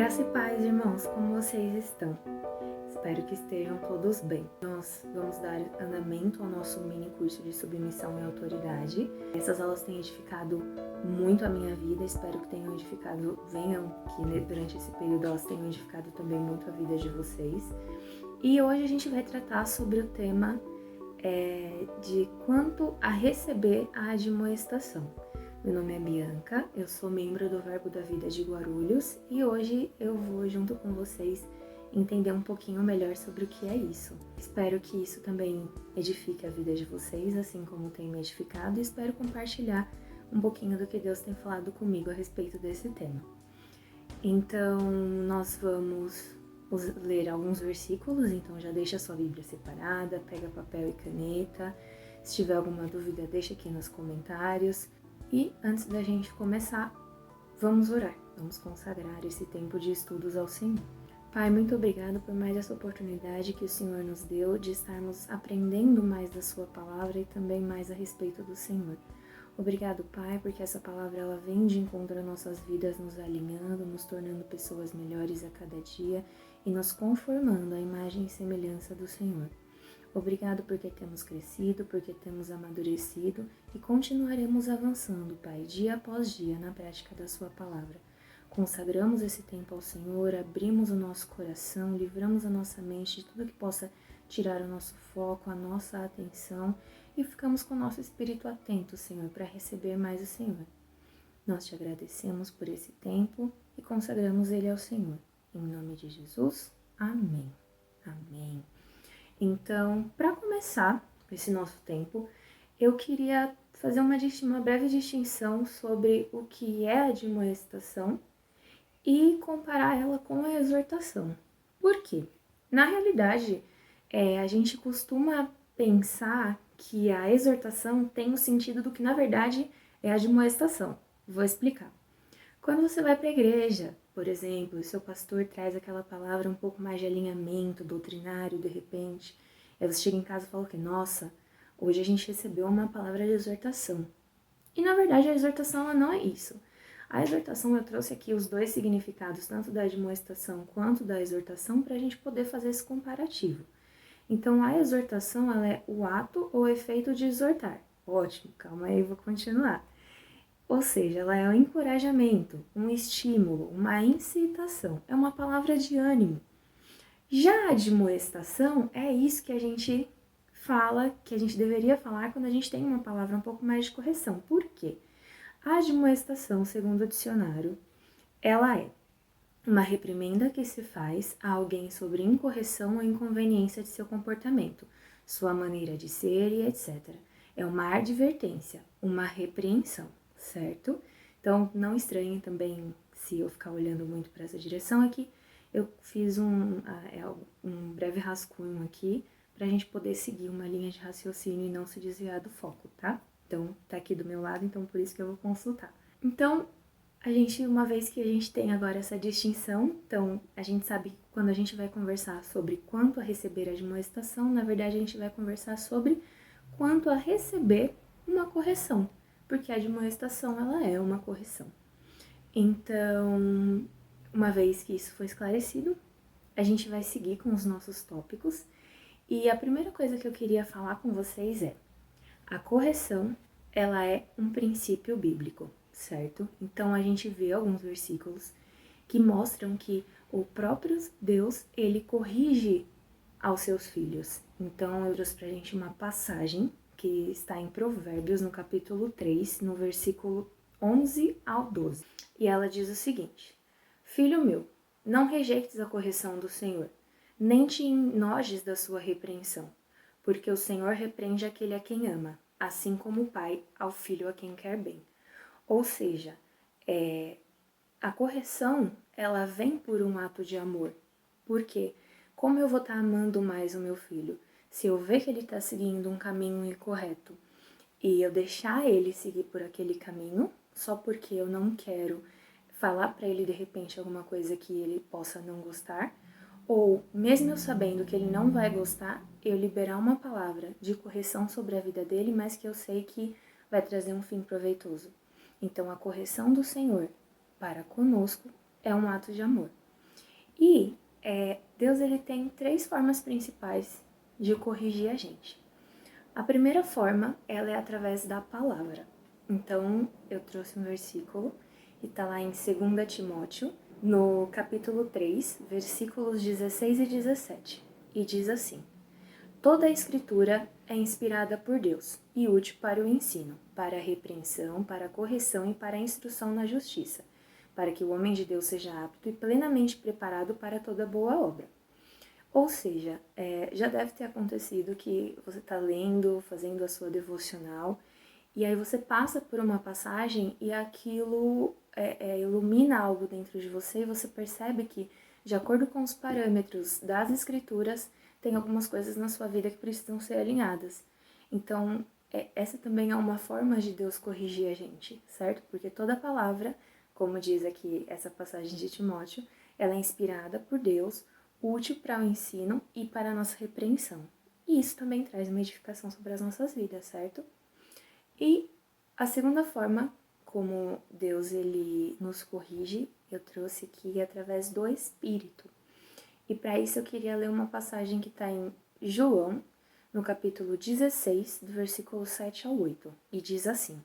Graça e paz, irmãos, como vocês estão? Espero que estejam todos bem. Nós vamos dar andamento ao nosso mini curso de submissão e autoridade. Essas aulas têm edificado muito a minha vida, espero que tenham edificado, que durante esse período elas tenham edificado também muito a vida de vocês. E hoje a gente vai tratar sobre o tema de quanto a receber a admoestação. Meu nome é Bianca, eu sou membro do Verbo da Vida de Guarulhos e hoje eu vou, junto com vocês, entender um pouquinho melhor sobre o que é isso. Espero que isso também edifique a vida de vocês, assim como tem me edificado, e espero compartilhar um pouquinho do que Deus tem falado comigo a respeito desse tema. Então, nós vamos ler alguns versículos, então já deixa a sua Bíblia separada, pega papel e caneta. Se tiver alguma dúvida, deixa aqui nos comentários. E antes da gente começar, vamos orar, vamos consagrar esse tempo de estudos ao Senhor. Pai, muito obrigado por mais essa oportunidade que o Senhor nos deu de estarmos aprendendo mais da sua palavra e também mais a respeito do Senhor. Obrigado, Pai, porque essa palavra ela vem de encontro às nossas vidas, nos alinhando, nos tornando pessoas melhores a cada dia e nos conformando à imagem e semelhança do Senhor. Obrigado porque temos crescido, porque temos amadurecido e continuaremos avançando, Pai, dia após dia na prática da sua palavra. Consagramos esse tempo ao Senhor, abrimos o nosso coração, livramos a nossa mente de tudo que possa tirar o nosso foco, a nossa atenção e ficamos com o nosso espírito atento, Senhor, para receber mais o Senhor. Nós te agradecemos por esse tempo e consagramos ele ao Senhor. Em nome de Jesus, amém. Amém. Então, para começar esse nosso tempo, eu queria fazer uma breve distinção sobre o que é a admoestação e comparar ela com a exortação. Por quê? Na realidade, a gente costuma pensar que a exortação tem o sentido do que, na verdade, é a admoestação. Vou explicar. Quando você vai para a igreja, por exemplo, o seu pastor traz aquela palavra um pouco mais de alinhamento doutrinário, de repente, aí você chega em casa e fala que, nossa, hoje a gente recebeu uma palavra de exortação. E na verdade a exortação ela não é isso. A exortação eu trouxe aqui os dois significados, tanto da admoestação quanto da exortação, para a gente poder fazer esse comparativo. Então a exortação ela é o ato ou efeito de exortar. Ótimo, calma aí, vou continuar. Ou seja, ela é um encorajamento, um estímulo, uma incitação, é uma palavra de ânimo. Já a admoestação é isso que a gente fala, que a gente deveria falar quando a gente tem uma palavra um pouco mais de correção. Por quê? A admoestação, segundo o dicionário, ela é uma reprimenda que se faz a alguém sobre incorreção ou inconveniência de seu comportamento, sua maneira de ser e etc. É uma advertência, uma repreensão. Certo? Então, não estranhem também se eu ficar olhando muito para essa direção aqui. Eu fiz um breve rascunho aqui para a gente poder seguir uma linha de raciocínio e não se desviar do foco, tá? Então, tá aqui do meu lado, então por isso que eu vou consultar. Então, uma vez que a gente tem agora essa distinção, então a gente sabe que quando a gente vai conversar sobre quanto a receber a admoestação, na verdade a gente vai conversar sobre quanto a receber uma correção. Porque a admoestação, ela é uma correção. Então, uma vez que isso foi esclarecido, a gente vai seguir com os nossos tópicos. E a primeira coisa que eu queria falar com vocês é, a correção, ela é um princípio bíblico, certo? Então, a gente vê alguns versículos que mostram que o próprio Deus, ele corrige aos seus filhos. Então, eu trouxe pra gente uma passagem que está em Provérbios, no capítulo 3, no versículo 11 ao 12. E ela diz o seguinte: Filho meu, não rejeites a correção do Senhor, nem te enojes da sua repreensão, porque o Senhor repreende aquele a quem ama, assim como o pai ao filho a quem quer bem. Ou seja, a correção, ela vem por um ato de amor. Por quê? Como eu vou estar amando mais o meu filho? Se eu ver que ele está seguindo um caminho incorreto e eu deixar ele seguir por aquele caminho, só porque eu não quero falar para ele de repente alguma coisa que ele possa não gostar, ou mesmo eu sabendo que ele não vai gostar, eu liberar uma palavra de correção sobre a vida dele, mas que eu sei que vai trazer um fim proveitoso. Então a correção do Senhor para conosco é um ato de amor. E Deus ele tem 3 formas principais de corrigir a gente. A primeira forma, ela é através da palavra. Então, eu trouxe um versículo que está lá em 2 Timóteo, no capítulo 3, versículos 16 e 17. E diz assim: Toda a escritura é inspirada por Deus e útil para o ensino, para a repreensão, para a correção e para a instrução na justiça, para que o homem de Deus seja apto e plenamente preparado para toda boa obra. Ou seja, já deve ter acontecido que você está lendo, fazendo a sua devocional, e aí você passa por uma passagem e aquilo ilumina algo dentro de você e você percebe que, de acordo com os parâmetros das escrituras, tem algumas coisas na sua vida que precisam ser alinhadas. Então, essa também é uma forma de Deus corrigir a gente, certo? Porque toda palavra, como diz aqui essa passagem de Timóteo, ela é inspirada por Deus, útil para o ensino e para a nossa repreensão. E isso também traz uma edificação sobre as nossas vidas, certo? E a segunda forma como Deus ele nos corrige, eu trouxe aqui através do Espírito. E para isso eu queria ler uma passagem que está em João, no capítulo 16, do versículo 7 ao 8, e diz assim: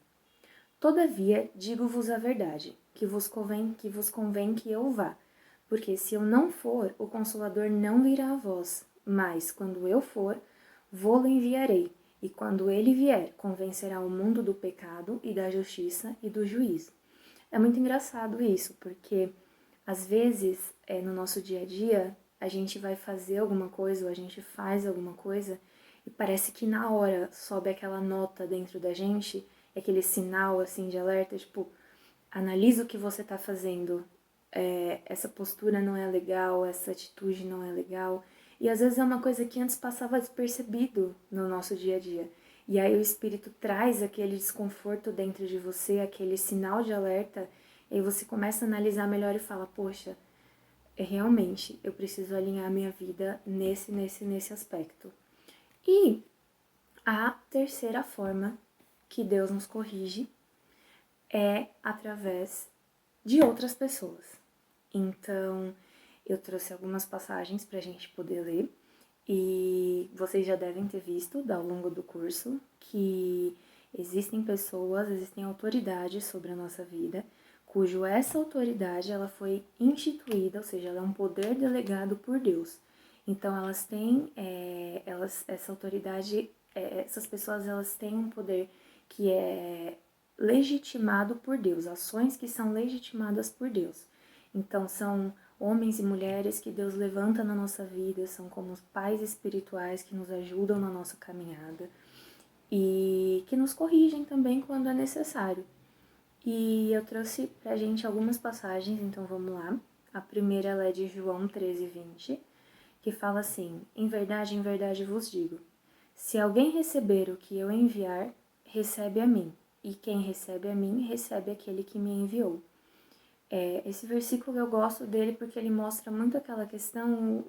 Todavia digo-vos a verdade, que vos convém que eu vá, porque se eu não for, o Consolador não virá a vós, mas quando eu for, vô-lo enviarei, e quando ele vier, convencerá o mundo do pecado e da justiça e do juízo. É muito engraçado isso, porque às vezes no nosso dia a dia a gente vai fazer alguma coisa ou a gente faz alguma coisa e parece que na hora sobe aquela nota dentro da gente, aquele sinal assim de alerta, tipo, analisa o que você tá fazendo, essa postura não é legal, essa atitude não é legal. E às vezes é uma coisa que antes passava despercebido no nosso dia a dia. E aí o Espírito traz aquele desconforto dentro de você, aquele sinal de alerta, e aí você começa a analisar melhor e fala, poxa, realmente, eu preciso alinhar minha vida nesse aspecto. E a terceira forma que Deus nos corrige é através de outras pessoas. Então, eu trouxe algumas passagens para a gente poder ler e vocês já devem ter visto ao longo do curso que existem pessoas, existem autoridades sobre a nossa vida, cujo essa autoridade ela foi instituída, ou seja, ela é um poder delegado por Deus. Então elas têm, essa autoridade, essas pessoas elas têm um poder que é legitimado por Deus, ações que são legitimadas por Deus. Então são homens e mulheres que Deus levanta na nossa vida, são como os pais espirituais que nos ajudam na nossa caminhada e que nos corrigem também quando é necessário. E eu trouxe pra gente algumas passagens, então vamos lá. A primeira ela é de João 13:20, que fala assim: em verdade vos digo, se alguém receber o que eu enviar, recebe a mim, e quem recebe a mim, recebe aquele que me enviou. Esse versículo eu gosto dele porque ele mostra muito aquela questão,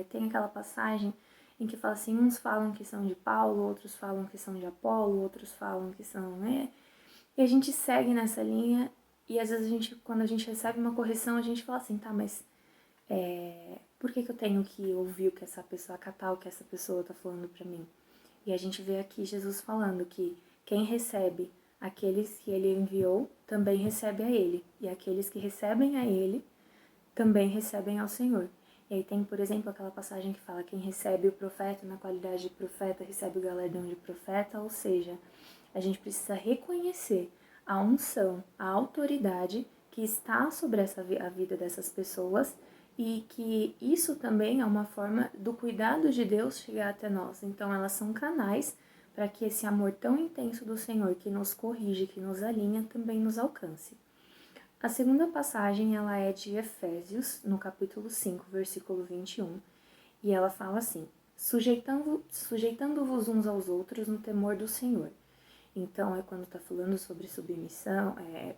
tem aquela passagem em que fala assim, uns falam que são de Paulo, outros falam que são de Apolo, outros falam que são, e a gente segue nessa linha e às vezes quando a gente recebe uma correção, a gente fala assim, tá, mas por que eu tenho que ouvir o que essa pessoa, acatar o que essa pessoa tá falando pra mim? E a gente vê aqui Jesus falando que quem recebe aqueles que ele enviou, também recebe a ele. E aqueles que recebem a ele, também recebem ao Senhor. E aí tem, por exemplo, aquela passagem que fala quem recebe o profeta na qualidade de profeta, recebe o galardão de profeta. Ou seja, a gente precisa reconhecer a unção, a autoridade que está sobre a vida dessas pessoas e que isso também é uma forma do cuidado de Deus chegar até nós. Então elas são canais para que esse amor tão intenso do Senhor que nos corrige, que nos alinha, também nos alcance. A segunda passagem ela é de Efésios, no capítulo 5, versículo 21, e ela fala assim: sujeitando-vos uns aos outros no temor do Senhor. Então, quando está falando sobre submissão,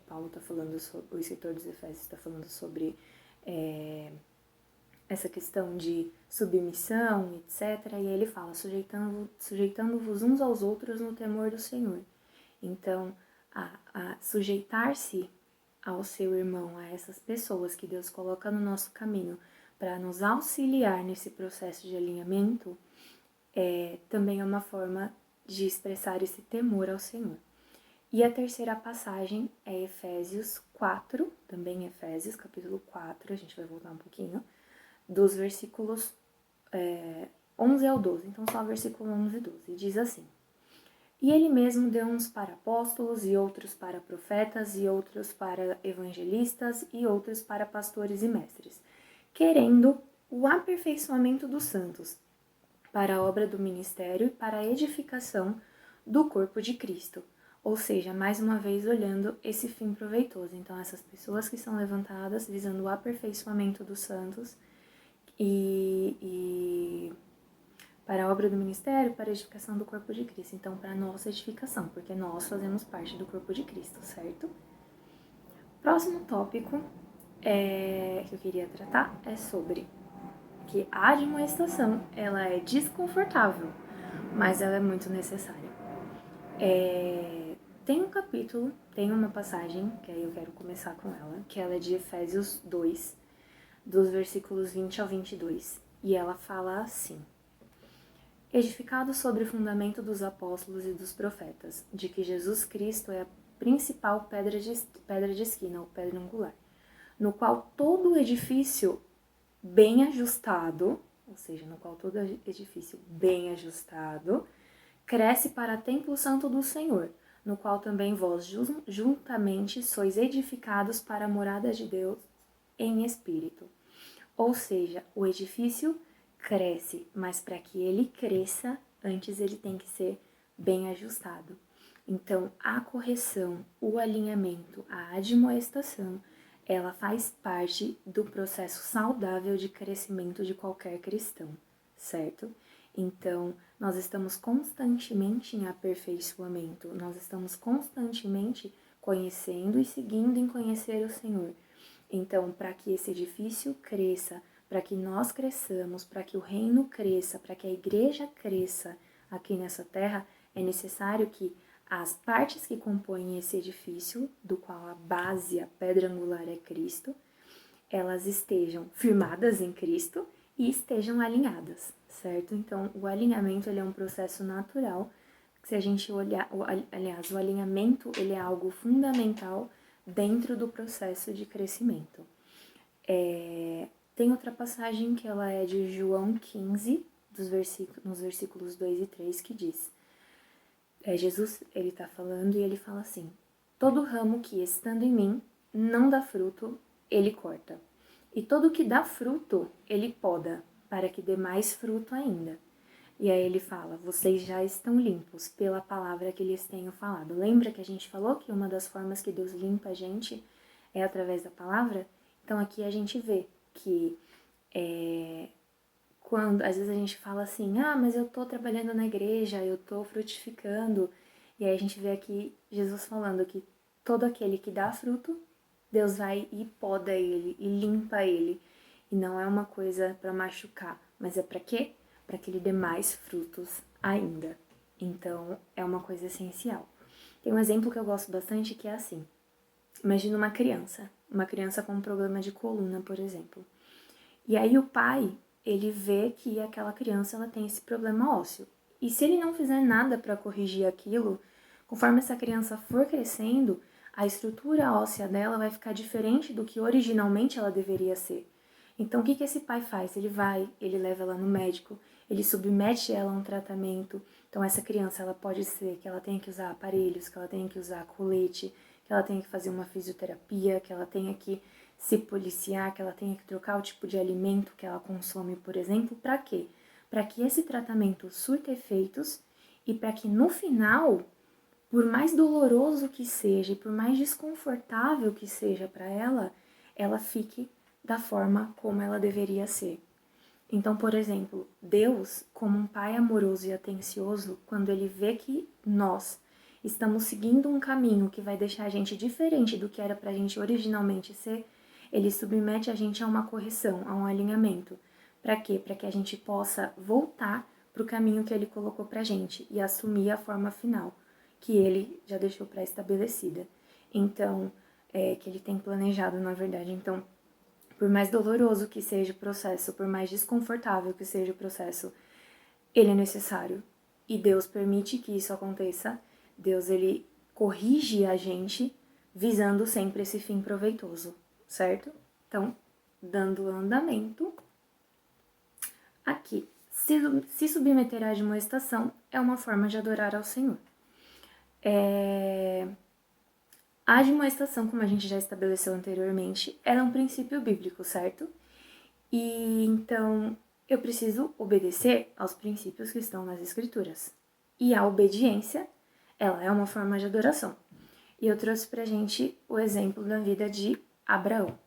Paulo está falando sobre, o escritor dos Efésios está falando sobre essa questão de submissão, etc. E ele fala, sujeitando-vos uns aos outros no temor do Senhor. Então, a sujeitar-se ao seu irmão, a essas pessoas que Deus coloca no nosso caminho, para nos auxiliar nesse processo de alinhamento, também é uma forma de expressar esse temor ao Senhor. E a terceira passagem é Efésios 4, também Efésios, capítulo 4, a gente vai voltar um pouquinho, dos versículos 11 ao 12, então só o versículo 11 e 12, e diz assim: E ele mesmo deu uns para apóstolos, e outros para profetas, e outros para evangelistas, e outros para pastores e mestres, querendo o aperfeiçoamento dos santos, para a obra do ministério e para a edificação do corpo de Cristo. Ou seja, mais uma vez olhando esse fim proveitoso. Então, essas pessoas que são levantadas visando o aperfeiçoamento dos santos e para a obra do ministério, para a edificação do corpo de Cristo. Então, para a nossa edificação, porque nós fazemos parte do corpo de Cristo, certo? Próximo tópico que eu queria tratar é sobre que a admoestação, ela é desconfortável, mas ela é muito necessária. Tem um capítulo, tem uma passagem, que aí eu quero começar com ela, que ela é de Efésios 2, dos versículos 20 ao 22, e ela fala assim: Edificado sobre o fundamento dos apóstolos e dos profetas, de que Jesus Cristo é a principal pedra de esquina, ou pedra angular, no qual todo o edifício bem ajustado, ou seja, no qual todo edifício bem ajustado, cresce para templo santo do Senhor, no qual também vós juntamente sois edificados para a morada de Deus em espírito. Ou seja, o edifício cresce, mas para que ele cresça, antes ele tem que ser bem ajustado. Então, a correção, o alinhamento, a admoestação, ela faz parte do processo saudável de crescimento de qualquer cristão, certo? Então, nós estamos constantemente em aperfeiçoamento, nós estamos constantemente conhecendo e seguindo em conhecer o Senhor. Então, para que esse edifício cresça, para que nós cresçamos, para que o reino cresça, para que a igreja cresça aqui nessa terra, é necessário que as partes que compõem esse edifício, do qual a base, a pedra angular é Cristo, elas estejam firmadas em Cristo e estejam alinhadas, certo? Então, o alinhamento ele é um processo natural. Se a gente olhar, aliás, o alinhamento ele é algo fundamental dentro do processo de crescimento. Tem outra passagem que ela é de João 15, nos versículos 2 e 3, que diz: Jesus, ele está falando e ele fala assim: todo ramo que estando em mim não dá fruto, ele corta. E todo que dá fruto, ele poda, para que dê mais fruto ainda. E aí ele fala: vocês já estão limpos pela palavra que lhes tenho falado. Lembra que a gente falou que uma das formas que Deus limpa a gente é através da palavra? Então aqui a gente vê que quando às vezes a gente fala assim: mas eu tô trabalhando na igreja, eu tô frutificando. E aí a gente vê aqui Jesus falando que todo aquele que dá fruto, Deus vai e poda ele e limpa ele. E não é uma coisa para machucar, mas é para quê? Para que ele dê mais frutos ainda. Então, é uma coisa essencial. Tem um exemplo que eu gosto bastante que é assim: imagina uma criança com um problema de coluna, por exemplo. E aí o pai, ele vê que aquela criança ela tem esse problema ósseo. E se ele não fizer nada para corrigir aquilo, conforme essa criança for crescendo, a estrutura óssea dela vai ficar diferente do que originalmente ela deveria ser. Então, o que esse pai faz? Ele leva ela no médico, ele submete ela a um tratamento. Então, essa criança, ela pode ser que ela tenha que usar aparelhos, que ela tenha que usar colete, que ela tenha que fazer uma fisioterapia, que ela tenha que se policiar, que ela tenha que trocar o tipo de alimento que ela consome, por exemplo. Para quê? Para que esse tratamento surta efeitos e para que no final, por mais doloroso que seja e por mais desconfortável que seja para ela fique da forma como ela deveria ser. Então, por exemplo, Deus, como um pai amoroso e atencioso, quando ele vê que nós estamos seguindo um caminho que vai deixar a gente diferente do que era pra gente originalmente ser, ele submete a gente a uma correção, a um alinhamento. Para quê? Para que a gente possa voltar para o caminho que ele colocou pra gente e assumir a forma final que ele já deixou pré-estabelecida. Então, que ele tem planejado, na verdade. Então, Por mais doloroso que seja o processo, por mais desconfortável que seja o processo, ele é necessário. E Deus permite que isso aconteça. Deus, ele corrige a gente visando sempre esse fim proveitoso, certo? Então, dando andamento aqui. Se submeter à admoestação é uma forma de adorar ao Senhor. A admoestação, como a gente já estabeleceu anteriormente, ela é um princípio bíblico, certo? E então eu preciso obedecer aos princípios que estão nas Escrituras. E a obediência, ela é uma forma de adoração. E eu trouxe pra gente o exemplo da vida de Abraão.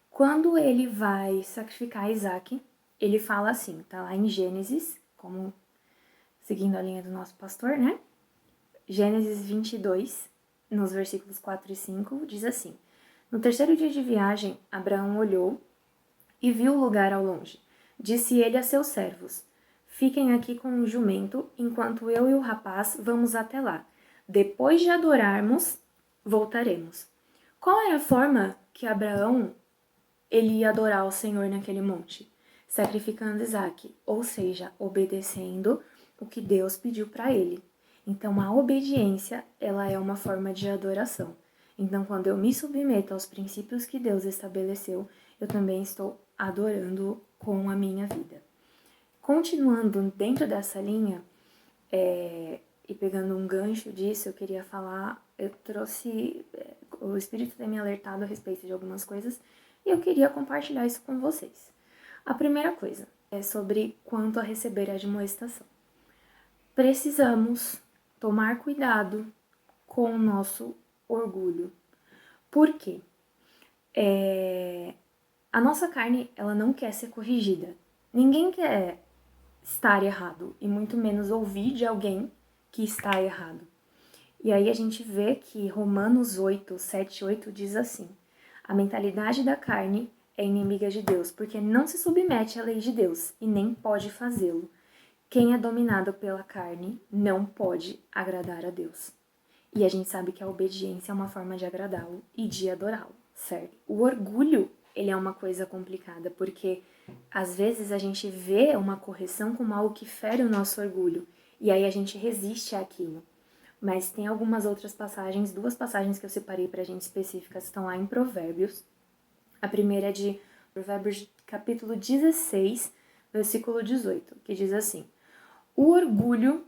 Quando ele vai sacrificar Isaac, ele fala assim, tá lá em Gênesis, como seguindo a linha do nosso pastor, né? Gênesis 22, nos versículos 4 e 5, diz assim: No terceiro dia de viagem, Abraão olhou e viu o lugar ao longe. Disse ele a seus servos: Fiquem aqui com o jumento, enquanto eu e o rapaz vamos até lá. Depois de adorarmos, voltaremos. Qual era a forma que Abraão ele ia adorar o Senhor naquele monte? Sacrificando Isaac, ou seja, obedecendo o que Deus pediu para ele. Então, a obediência, ela é uma forma de adoração. Então, quando eu me submeto aos princípios que Deus estabeleceu, eu também estou adorando com a minha vida. Continuando dentro dessa linha, e pegando um gancho disso, eu queria falar, eu trouxe, o Espírito tem me alertado a respeito de algumas coisas, e eu queria compartilhar isso com vocês. A primeira coisa é sobre quanto a receber a admoestação. Precisamos tomar cuidado com o nosso orgulho. Por quê? A nossa carne, ela não quer ser corrigida. Ninguém quer estar errado, e muito menos ouvir de alguém que está errado. E aí a gente vê que Romanos 8, 7, 8 diz assim: a mentalidade da carne é inimiga de Deus, porque não se submete à lei de Deus e nem pode fazê-lo. Quem é dominado pela carne não pode agradar a Deus. E a gente sabe que a obediência é uma forma de agradá-lo e de adorá-lo, certo? O orgulho, ele é uma coisa complicada, porque às vezes a gente vê uma correção como algo que fere o nosso orgulho, e aí a gente resiste àquilo. Mas tem algumas outras passagens, duas passagens que eu separei pra gente específicas, estão lá em Provérbios. A primeira é de Provérbios capítulo 16, versículo 18, que diz assim: O orgulho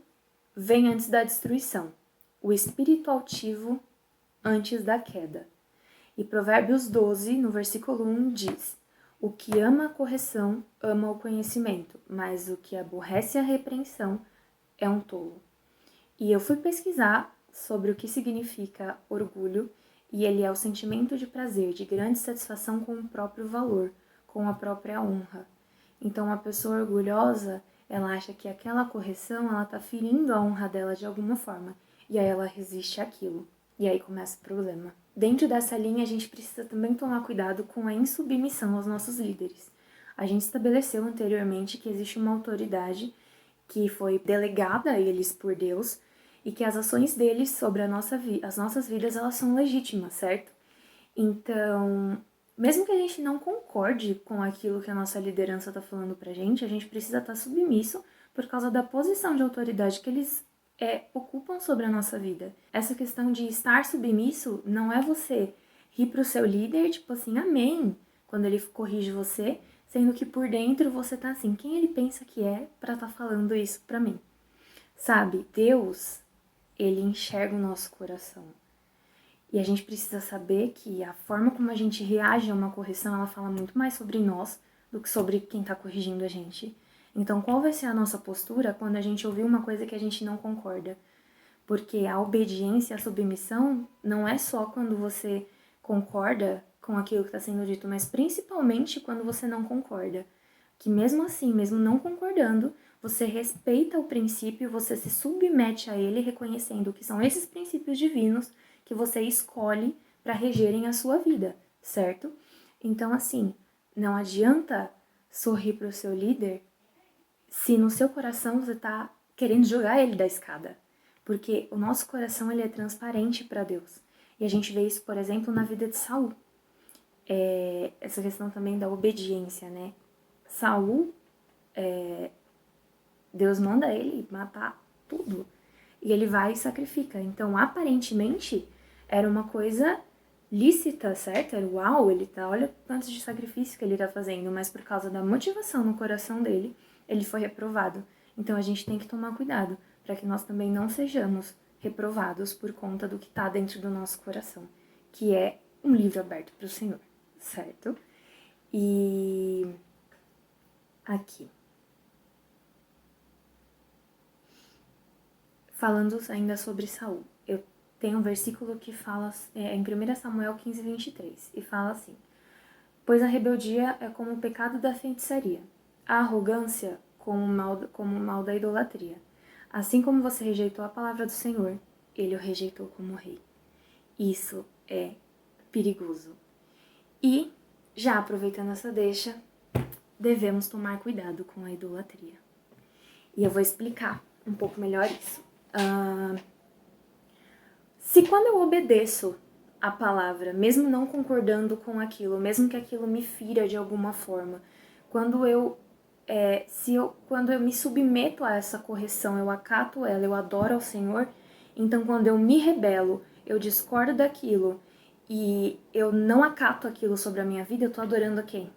vem antes da destruição, o espírito altivo antes da queda. E Provérbios 12, no versículo 1, diz: O que ama a correção, ama o conhecimento, mas o que aborrece a repreensão é um tolo. E eu fui pesquisar sobre o que significa orgulho, e ele é o sentimento de prazer, de grande satisfação com o próprio valor, com a própria honra. Então, a pessoa orgulhosa, ela acha que aquela correção, ela tá ferindo a honra dela de alguma forma, e aí ela resiste àquilo. E aí começa o problema. Dentro dessa linha, a gente precisa também tomar cuidado com a insubmissão aos nossos líderes. A gente estabeleceu anteriormente que existe uma autoridade que foi delegada a eles por Deus e que as ações deles sobre as nossas vidas, elas são legítimas, certo? Então, mesmo que a gente não concorde com aquilo que a nossa liderança está falando pra gente, a gente precisa estar submisso por causa da posição de autoridade que eles ocupam sobre a nossa vida. Essa questão de estar submisso não é você rir pro seu líder, tipo assim, amém, quando ele corrige você, sendo que por dentro você tá assim, quem ele pensa que é pra tá falando isso pra mim? Sabe, Deus, ele enxerga o nosso coração. E a gente precisa saber que a forma como a gente reage a uma correção, ela fala muito mais sobre nós do que sobre quem está corrigindo a gente. Então, qual vai ser a nossa postura quando a gente ouvir uma coisa que a gente não concorda? Porque a obediência, a submissão, não é só quando você concorda com aquilo que está sendo dito, mas principalmente quando você não concorda. Que mesmo assim, mesmo não concordando, você respeita o princípio, você se submete a ele, reconhecendo que são esses princípios divinos que você escolhe para regerem a sua vida, certo? Então, assim, não adianta sorrir para o seu líder se no seu coração você tá querendo jogar ele da escada. Porque o nosso coração, ele é transparente para Deus. E a gente vê isso, por exemplo, na vida de Saul. essa questão também da obediência, né? Saul, Deus manda ele matar tudo. E ele vai e sacrifica. Então, aparentemente, era uma coisa lícita, certo? Era uau, ele tá, olha quantos de sacrifício que ele tá fazendo, mas por causa da motivação no coração dele, ele foi reprovado. Então, a gente tem que tomar cuidado para que nós também não sejamos reprovados por conta do que tá dentro do nosso coração, que é um livro aberto para o Senhor, certo? E aqui, falando ainda sobre Saul, eu tenho um versículo que fala em 1 Samuel 15, 23, e fala assim: pois a rebeldia é como o pecado da feitiçaria, a arrogância como o mal da idolatria. Assim como você rejeitou a palavra do Senhor, ele o rejeitou como rei. Isso é perigoso. E, já aproveitando essa deixa, devemos tomar cuidado com a idolatria. E eu vou explicar um pouco melhor isso. Se quando eu obedeço a palavra, mesmo não concordando com aquilo, mesmo que aquilo me fira de alguma forma, quando eu me submeto a essa correção, eu acato ela, eu adoro ao Senhor, então quando eu me rebelo, eu discordo daquilo e eu não acato aquilo sobre a minha vida, eu tô adorando a quem?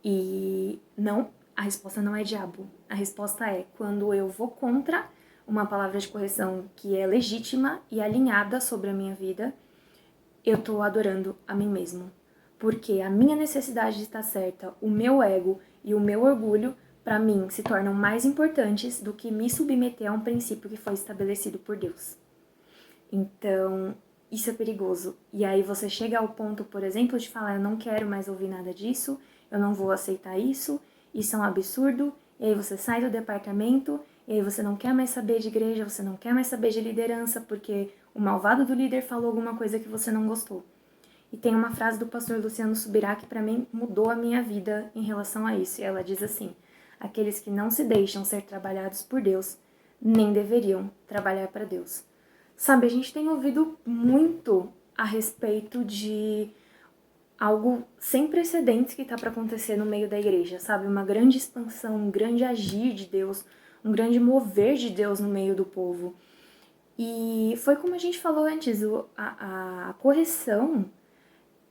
E não, a resposta não é diabo. A resposta é quando eu vou contra uma palavra de correção que é legítima e alinhada sobre a minha vida, eu tô adorando a mim mesmo. Porque a minha necessidade de estar certa, o meu ego e o meu orgulho, para mim, se tornam mais importantes do que me submeter a um princípio que foi estabelecido por Deus. Então, isso é perigoso. E aí você chega ao ponto, por exemplo, de falar, eu não quero mais ouvir nada disso, eu não vou aceitar isso é um absurdo, e aí você sai do departamento, e aí você não quer mais saber de igreja, você não quer mais saber de liderança, porque o malvado do líder falou alguma coisa que você não gostou. E tem uma frase do pastor Luciano Subirá que para mim mudou a minha vida em relação a isso, e ela diz assim: aqueles que não se deixam ser trabalhados por Deus, nem deveriam trabalhar para Deus. Sabe, a gente tem ouvido muito a respeito de algo sem precedentes que está para acontecer no meio da igreja, sabe? Uma grande expansão, um grande agir de Deus, um grande mover de Deus no meio do povo. E foi como a gente falou antes, a correção,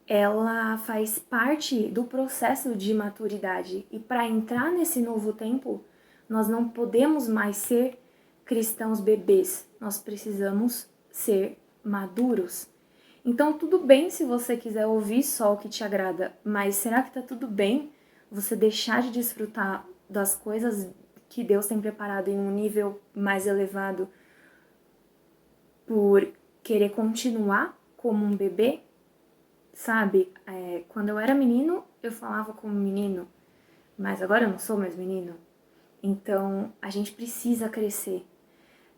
ela faz parte do processo de maturidade. E para entrar nesse novo tempo, nós não podemos mais ser cristãos bebês, nós precisamos ser maduros. Então, tudo bem se você quiser ouvir só o que te agrada, mas será que tá tudo bem você deixar de desfrutar das coisas que Deus tem preparado em um nível mais elevado por querer continuar como um bebê? Sabe, quando eu era menino, eu falava como menino, mas agora eu não sou mais menino. Então, a gente precisa crescer.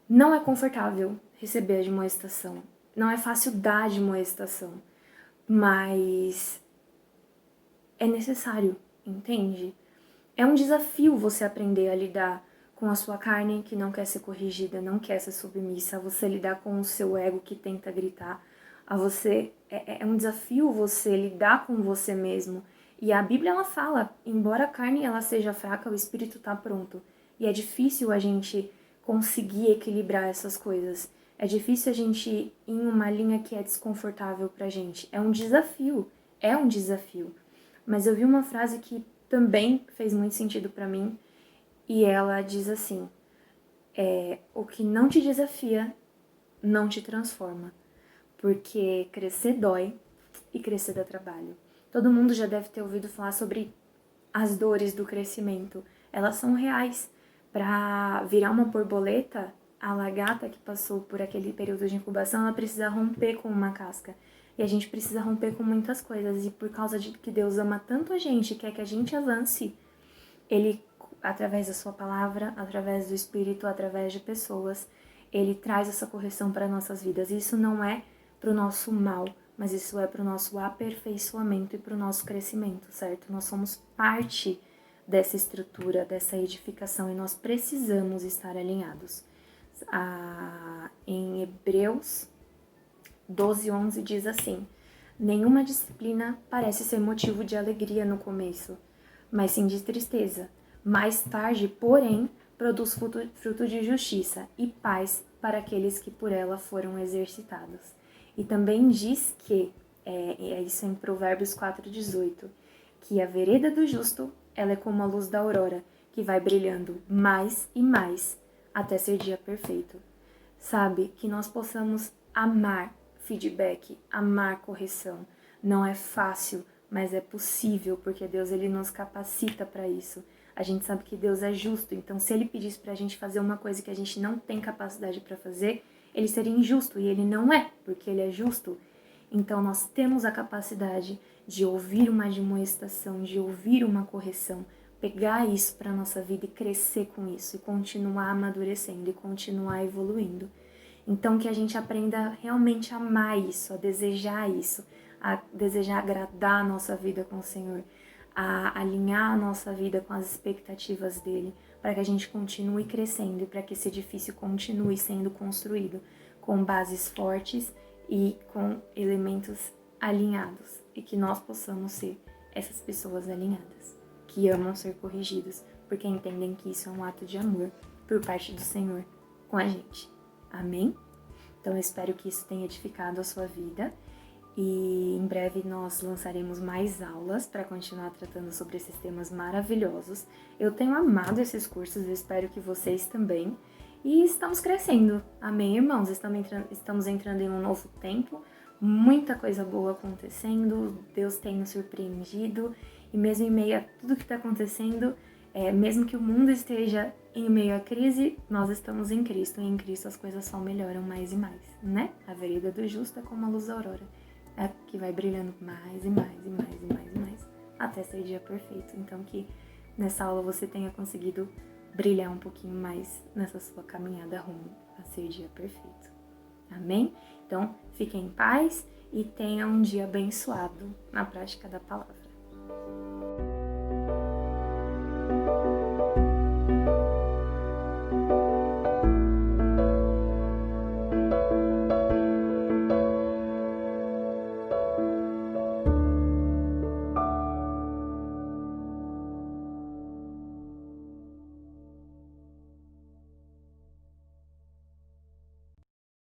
Não é confortável receber a admoestação. Não é fácil dar admoestação. Mas é necessário, entende? É um desafio você aprender a lidar com a sua carne que não quer ser corrigida, não quer ser submissa, a você lidar com o seu ego que tenta gritar, a você é um desafio você lidar com você mesmo. E a Bíblia ela fala, embora a carne ela seja fraca, o espírito está pronto. E é difícil a gente conseguir equilibrar essas coisas. É difícil a gente ir em uma linha que é desconfortável pra gente. É um desafio, é um desafio. Mas eu vi uma frase que também fez muito sentido pra mim, e ela diz assim: o que não te desafia não te transforma, porque crescer dói e crescer dá trabalho. Todo mundo já deve ter ouvido falar sobre as dores do crescimento. Elas são reais. Para virar uma borboleta, a lagarta que passou por aquele período de incubação, ela precisa romper com uma casca. E a gente precisa romper com muitas coisas. E por causa de que Deus ama tanto a gente, quer que a gente avance, Ele, através da sua palavra, através do Espírito, através de pessoas, Ele traz essa correção para nossas vidas. E isso não é para o nosso mal, mas isso é para o nosso aperfeiçoamento e para o nosso crescimento, certo? Nós somos parte dessa estrutura, dessa edificação, e nós precisamos estar alinhados. Em Hebreus 12:11 diz assim: Nenhuma disciplina parece ser motivo de alegria no começo, mas sim de tristeza. Mais tarde, porém, produz fruto de justiça e paz para aqueles que por ela foram exercitados. E também diz que, isso em Provérbios 4,18, que a vereda do justo, ela é como a luz da aurora, que vai brilhando mais e mais até ser dia perfeito. Sabe, que nós possamos amar feedback, amar correção. Não é fácil, mas é possível, porque Deus ele nos capacita para isso. A gente sabe que Deus é justo, então se ele pedisse pra gente fazer uma coisa que a gente não tem capacidade para fazer, ele seria injusto, e ele não é, porque ele é justo. Então nós temos a capacidade de ouvir uma admoestação, de ouvir uma correção, pegar isso para nossa vida e crescer com isso, e continuar amadurecendo, e continuar evoluindo. Então que a gente aprenda realmente a amar isso, a desejar isso, a desejar agradar a nossa vida com o Senhor, a alinhar a nossa vida com as expectativas dele, para que a gente continue crescendo e para que esse edifício continue sendo construído com bases fortes e com elementos alinhados, e que nós possamos ser essas pessoas alinhadas, que amam ser corrigidos, porque entendem que isso é um ato de amor por parte do Senhor com a gente. Amém? Então eu espero que isso tenha edificado a sua vida, e em breve nós lançaremos mais aulas para continuar tratando sobre esses temas maravilhosos. Eu tenho amado esses cursos, eu espero que vocês também. E estamos crescendo, amém, irmãos? Estamos entrando em um novo tempo, muita coisa boa acontecendo, Deus tem nos surpreendido, e mesmo em meio a tudo que está acontecendo, mesmo que o mundo esteja em meio à crise, nós estamos em Cristo, e em Cristo as coisas só melhoram mais e mais, né? A vereda do justo é como a luz da aurora, que vai brilhando mais e mais e mais e mais e mais, até ser dia perfeito. Então que nessa aula você tenha conseguido brilhar um pouquinho mais nessa sua caminhada rumo a ser dia perfeito. Amém? Então, fiquem em paz e tenha um dia abençoado na prática da palavra.